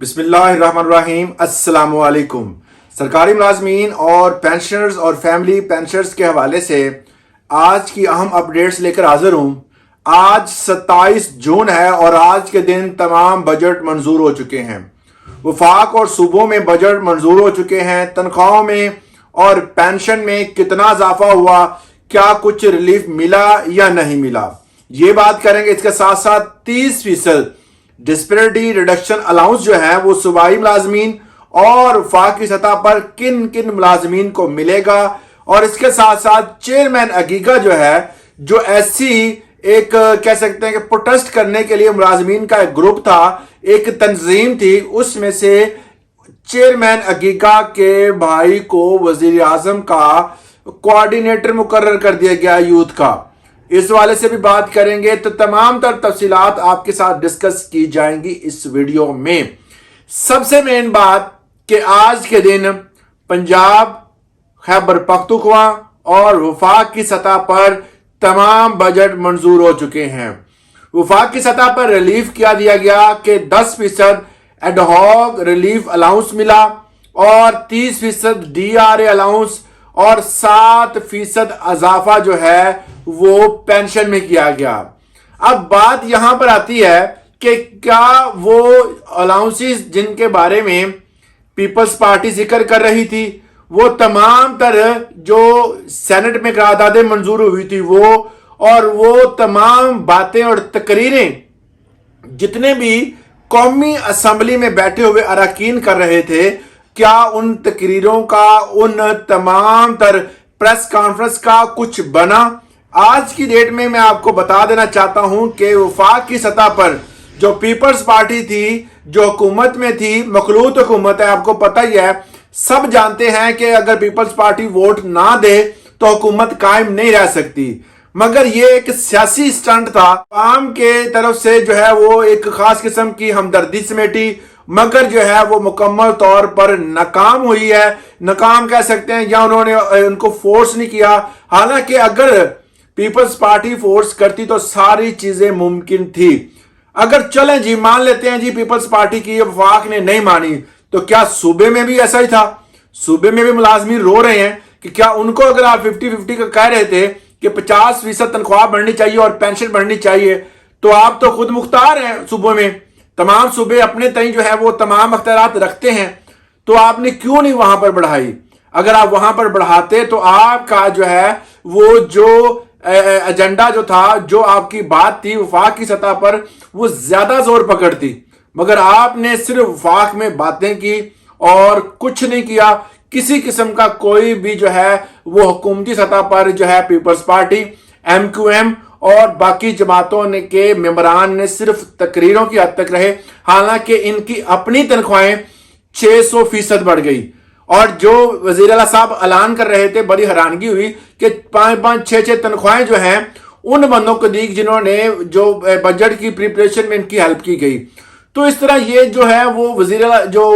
बिस्मिल्लाहिर्रहमानिर्रहीम। अस्सलाम वालेकुम। सरकारी मुलाजमीन और पेंशनर्स और फैमिली पेंशनर्स के हवाले से आज की अहम अपडेट्स लेकर हाजिर हूँ। आज 27 जून है और आज के दिन तमाम बजट मंजूर हो चुके हैं। वफाक और सूबों में बजट मंजूर हो चुके हैं। तनख्वाहों में और पेंशन में कितना इजाफा हुआ, क्या कुछ रिलीफ मिला या नहीं मिला, ये बात करेंगे। इसके साथ साथ 30% डिस्पेरिटी रिडक्शन अलाउंस जो है वो सूबाई मुलाजमीन और वफाक की सतह पर किन किन मुलाजमीन को मिलेगा। और इसके साथ साथ चेयरमैन अकीका जो है, जो ऐसी एक कह सकते हैं कि प्रोटेस्ट करने के लिए मुलाजमीन का एक ग्रुप था, एक तंजीम थी, उसमें से चेयरमैन अकीका के भाई को वजीर आजम का कोऑर्डिनेटर मुकर्रर कर दिया गया यूथ का। इस वाले से भी बात करेंगे। तो तमाम तर तफसीलात आपके साथ डिस्कस की जाएंगी इस वीडियो में। सबसे मेन बात कि आज के दिन पंजाब, खैबर पख्तूनख्वा और वफाक की सतह पर तमाम बजट मंजूर हो चुके हैं। वफाक की सतह पर रिलीफ किया दिया गया कि 10% एडहॉक रिलीफ अलाउंस मिला और 30% DRA अलाउंस और 7% इजाफा जो है वो पेंशन में किया गया। अब बात यहां पर आती है कि क्या वो अलाउंसेस जिनके बारे में पीपल्स पार्टी जिक्र कर रही थी, वो तमाम तरह जो सेनेट में करारदादें मंजूर हुई थी वो तमाम बातें और तकरीरें जितने भी कौमी असम्बली में बैठे हुए अरकान कर रहे थे, क्या उन तकरीरों का, उन तमाम तर प्रेस कॉन्फ्रेंस का कुछ बना? आज की डेट में मैं आपको बता देना चाहता हूं कि वफाक की सतह पर जो पीपल्स पार्टी थी, जो हुकूमत में थी, मखलूत हुकूमत है, आपको पता ही है, सब जानते हैं कि अगर पीपल्स पार्टी वोट ना दे तो हुकूमत कायम नहीं रह सकती। मगर ये एक सियासी स्टंट था, आवाम के तरफ से जो है वो एक खास किस्म की हमदर्दी समेटी, मगर जो है वो मुकम्मल तौर पर नाकाम हुई है। नाकाम कह सकते हैं, या उन्होंने उनको फोर्स नहीं किया। हालांकि अगर पीपल्स पार्टी फोर्स करती तो सारी चीजें मुमकिन थी। अगर चलें जी, मान लेते हैं जी पीपल्स पार्टी की वफाक ने नहीं मानी, तो क्या सूबे में भी ऐसा ही था? सूबे में भी मुलाजमीन रो रहे हैं कि क्या उनको अगर आप 50-50 का कह रहे थे कि 50% तनख्वाह बढ़नी चाहिए और पेंशन बढ़नी चाहिए, तो आप तो खुद मुख्तार हैं सूबों में, तमाम सूबे अपने तय जो है वो तमाम अख्तियारात रखते हैं, तो आपने क्यों नहीं वहां पर बढ़ाई? अगर आप वहां पर बढ़ाते तो आपका जो है वो जो एजेंडा जो था, जो आपकी बात थी वफाक की सतह पर, वो ज्यादा जोर पकड़ती। मगर आपने सिर्फ वफाक में बातें की और कुछ नहीं किया। किसी किस्म का कोई भी जो है वो हुकूमती सतह पर जो है पीपल्स पार्टी, MQM और बाकी जमातों ने के मेंबरान ने सिर्फ तकरीरों की हद तक रहे। हालांकि इनकी अपनी तनख्वाहें 600% बढ़ गई। और जो वजीर आला साहब ऐलान कर रहे थे, बड़ी हैरानगी हुई कि 5-5, 6-6 तनख्वाहें जो हैं उन बंदों को दी जिन्होंने जो बजट की प्रिपरेशन में इनकी हेल्प की गई। तो इस तरह ये जो है वो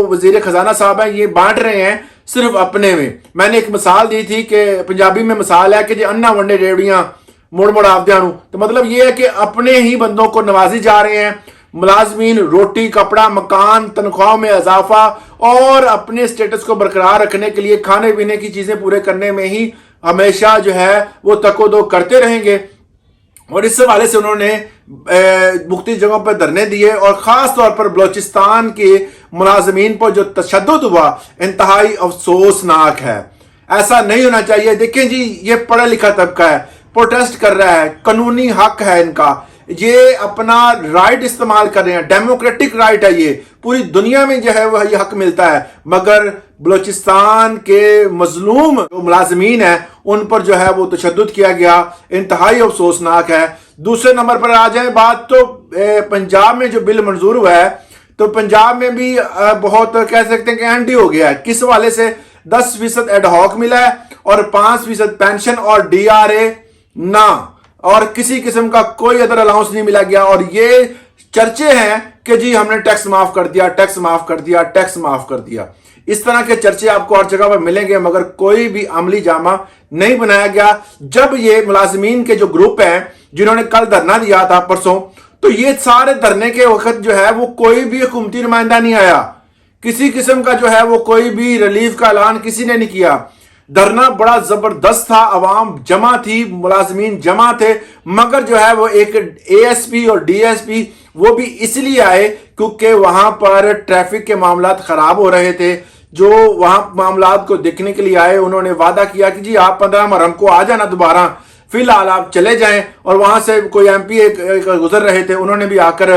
वजीर खजाना साहब है, ये बांट रहे हैं सिर्फ अपने में। मैंने एक मिसाल दी थी कि पंजाबी में मिसाल है कि जी अन्ना वंडे रेवड़ियां मुड़ मुड़ आप दियां, तो मतलब ये है कि अपने ही बंदों को नवाजी जा रहे हैं। मुलाजमीन रोटी, कपड़ा, मकान, तनख्वाह में इजाफा और अपने स्टेटस को बरकरार रखने के लिए खाने पीने की चीजें पूरे करने में ही हमेशा जो है वो तकोदो करते रहेंगे। और इस हवाले से उन्होंने मुख्तलिफ जगहों पर धरने दिए और खास तौर पर बलोचिस्तान के मुलाजमीन पर जो तशद्दुद हुआ इंतहाई अफसोसनाक है। ऐसा नहीं होना चाहिए। देखें जी, ये पढ़ा लिखा तबका है, प्रोटेस्ट कर रहा है, कानूनी हक है इनका, ये अपना राइट इस्तेमाल कर रहे हैं, डेमोक्रेटिक राइट है, ये पूरी दुनिया में जो है वह ये हक मिलता है। मगर बलोचिस्तान के मजलूम जो मुलाजमीन है उन पर जो है वो तशद्दुद किया गया, इंतहाई अफसोसनाक है। दूसरे नंबर पर आ जाए बात, तो पंजाब में जो बिल मंजूर हुआ है, तो पंजाब में भी बहुत कह सकते हैं कि एंटी हो गया है। किस वाले से? 10% एडहॉक मिला है और 5% पेंशन और DRA ना, और किसी किस्म का कोई अदर अलाउंस नहीं मिला गया। और ये चर्चे हैं कि जी हमने टैक्स माफ कर दिया, टैक्स माफ कर दिया, टैक्स माफ कर दिया। इस तरह के चर्चे आपको हर जगह पर मिलेंगे, मगर कोई भी अमली जामा नहीं बनाया गया। जब ये मुलाजमीन के जो ग्रुप हैं जिन्होंने कल धरना दिया था परसों, تو یہ سارے دھرنے کے وقت جو ہے وہ کوئی بھی حکومتی نمائندہ نہیں آیا، کسی قسم کا جو ہے وہ کوئی بھی ریلیف کا اعلان کسی نے نہیں کیا۔ دھرنا بڑا زبردست تھا، عوام جمع تھی، ملازمین جمع تھے، مگر جو ہے وہ ایک اے ایس پی اور ڈی ایس پی وہ بھی اس لیے آئے کیونکہ وہاں پر ٹریفک کے معاملات خراب ہو رہے تھے۔ جو وہاں معاملات کو دیکھنے کے لیے آئے، انہوں نے وعدہ کیا کہ جی آپ 15 محرم کو آ جانا دوبارہ، فی الحال آپ چلے جائیں۔ اور وہاں سے کوئی ایم پی گزر رہے تھے، انہوں نے بھی آ کر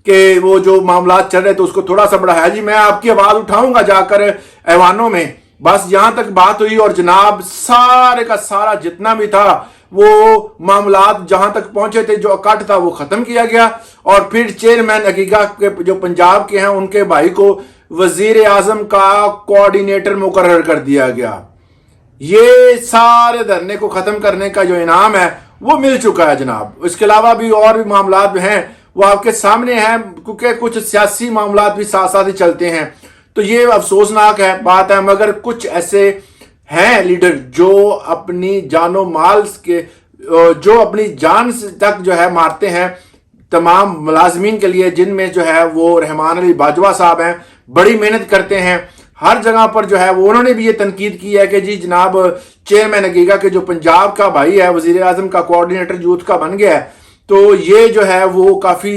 کہ وہ جو معاملات چل رہے تھے اس کو تھوڑا سا بڑھایا، جی میں آپ کی آواز اٹھاؤں گا جا کر ایوانوں میں۔ بس یہاں تک بات ہوئی اور جناب سارے کا سارا جتنا بھی تھا وہ معاملات جہاں تک پہنچے تھے، جو اکٹ تھا وہ ختم کیا گیا۔ اور پھر چیئرمین عقیقہ کے جو پنجاب کے ہیں ان کے بھائی کو وزیر اعظم کا کوآرڈینیٹر مقرر کر دیا گیا۔ یہ سارے دھرنے کو ختم کرنے کا جو انعام ہے وہ مل چکا ہے جناب۔ اس کے علاوہ بھی اور بھی معاملات بھی ہیں، وہ آپ کے سامنے ہیں، کیونکہ کچھ سیاسی معاملات بھی ساتھ ساتھ ہی چلتے ہیں، تو یہ افسوسناک ہے بات ہے۔ مگر کچھ ایسے ہیں لیڈر جو اپنی جان و مال کے جو اپنی جان تک جو ہے مارتے ہیں تمام ملازمین کے لیے، جن میں جو ہے وہ رحمان علی باجوہ صاحب ہیں، بڑی محنت کرتے ہیں ہر جگہ پر جو ہے وہ۔ انہوں نے بھی یہ تنقید کی ہے کہ جی جناب چیئرمین عقیقہ کے جو پنجاب کا بھائی ہے، وزیر اعظم کا کوآرڈینیٹر یوتھ کا بن گیا ہے، تو یہ جو ہے وہ کافی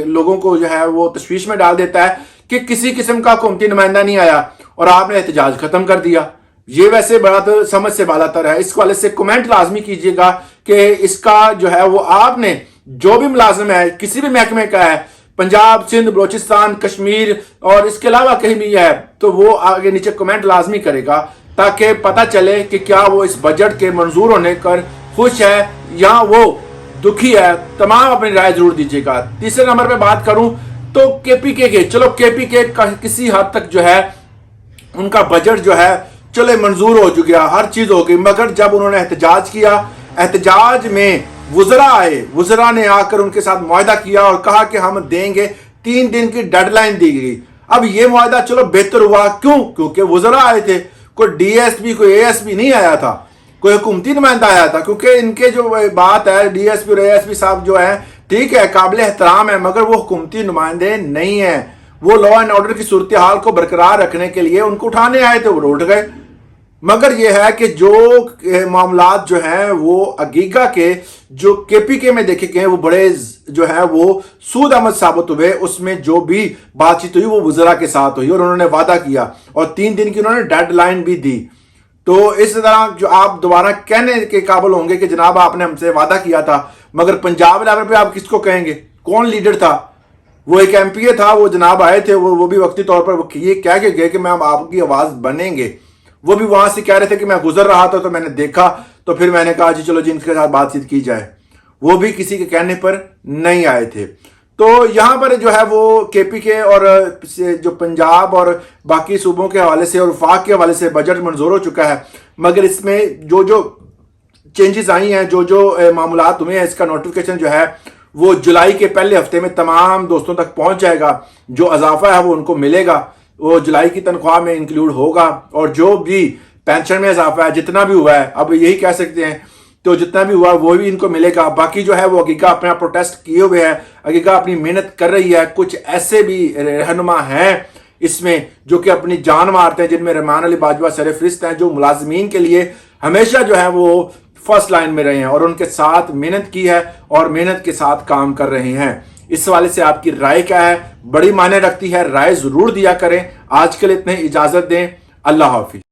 لوگوں کو جو ہے وہ تشویش میں ڈال دیتا ہے کہ کسی قسم کا حکومتی نمائندہ نہیں آیا اور آپ نے احتجاج ختم کر دیا۔ یہ ویسے بات سمجھ سے بالاتر ہے۔ اس والے سے کمنٹ لازمی کیجئے گا کہ اس کا جو ہے وہ آپ نے جو بھی ملازم ہے کسی بھی محکمے کا ہے، پنجاب، سندھ، بلوچستان، کشمیر اور اس کے علاوہ کہیں بھی ہے، تو وہ آگے نیچے کمنٹ لازمی کرے گا تاکہ پتہ چلے کہ کیا وہ اس بجٹ کے منظور ہونے پر خوش ہے یا وہ دکھی ہے۔ تمام اپنی رائے ضرور دیجیے گا۔ تیسرے نمبر پہ بات کروں تو کے پی کے چلو کے پی کے کسی حد تک جو ہے ان کا بجٹ جو ہے چلے منظور ہو چکا، ہر چیز ہو گئی، مگر جب انہوں نے احتجاج کیا، احتجاج میں وزراء آئے، وزراء نے آ کر ان کے ساتھ معاہدہ کیا اور کہا کہ ہم دیں گے، 3 دن کی ڈیڈ لائن دی گئی۔ اب یہ معاہدہ چلو بہتر ہوا، کیوں؟ کیونکہ وزراء آئے تھے، کوئی ڈی ایس پی کوئی اے ایس پی نہیں آیا تھا، کوئی حکومتی نمائندہ آیا تھا، کیونکہ ان کے جو بات ہے ڈی ایس پی اور اے ایس پی صاحب جو ہیں ٹھیک ہے قابل احترام ہے، مگر وہ حکومتی نمائندے نہیں ہیں۔ وہ لا اینڈ آرڈر کی صورتحال کو برقرار رکھنے کے لیے ان کو اٹھانے آئے تھے، وہ روٹ گئے۔ مگر یہ ہے کہ جو معاملات جو ہیں وہ عقیقہ کے جو کے پی کے میں دیکھے گئے وہ بڑے جو ہے وہ سود آمد ثابت ہوئے۔ اس میں جو بھی بات چیت ہوئی وہ وزراء کے ساتھ ہوئی اور انہوں نے وعدہ کیا اور 3 دن کی انہوں نے ڈیڈ لائن بھی دی۔ تو اس طرح جو آپ دوبارہ کہنے کے قابل ہوں گے کہ جناب آپ نے ہم سے وعدہ کیا تھا، مگر پنجاب لیول پہ آپ کس کو کہیں گے؟ کون لیڈر تھا؟ وہ ایک ایم پی اے تھا، وہ جناب آئے تھے، وہ بھی وقتی طور پر یہ کہہ کے گئے کہ میں آپ کی آواز بنیں گے۔ وہ بھی وہاں سے کہہ رہے تھے کہ میں گزر رہا تھا تو میں نے دیکھا، تو پھر میں نے کہا جی چلو جن کے ساتھ بات چیت کی جائے۔ وہ بھی کسی کے کہنے پر نہیں آئے تھے۔ تو یہاں پر جو ہے وہ کے پی کے اور جو پنجاب اور باقی صوبوں کے حوالے سے اور وفاق کے حوالے سے بجٹ منظور ہو چکا ہے، مگر اس میں جو چینجز آئی ہیں، جو معاملات ہوئے ہیں، اس کا نوٹیفیکیشن جو ہے وہ جولائی کے پہلے ہفتے میں تمام دوستوں تک پہنچ جائے گا۔ جو اضافہ ہے وہ ان کو ملے گا، وہ جولائی کی تنخواہ میں انکلوڈ ہوگا، اور جو بھی پینشن میں اضافہ ہے جتنا بھی ہوا ہے، اب یہی کہہ سکتے ہیں تو جتنا بھی ہوا وہ بھی ان کو ملے گا۔ باقی جو ہے وہ عقیقہ اپنا پروٹیسٹ کیے ہوئے ہے، عقیقہ اپنی محنت کر رہی ہے۔ کچھ ایسے بھی رہنما ہیں اس میں جو کہ اپنی جان مارتے ہیں، جن میں رحمان علی باجوہ سر فہرست ہیں، جو ملازمین کے لیے ہمیشہ جو ہے وہ فرسٹ لائن میں رہے ہیں اور ان کے ساتھ محنت کی ہے اور محنت کے ساتھ کام کر رہے ہیں۔ اس حوالے سے آپ کی رائے کیا ہے؟ بڑی معنی رکھتی ہے، رائے ضرور دیا کریں۔ آج کے لیے اتنے اجازت دیں، اللہ حافظ۔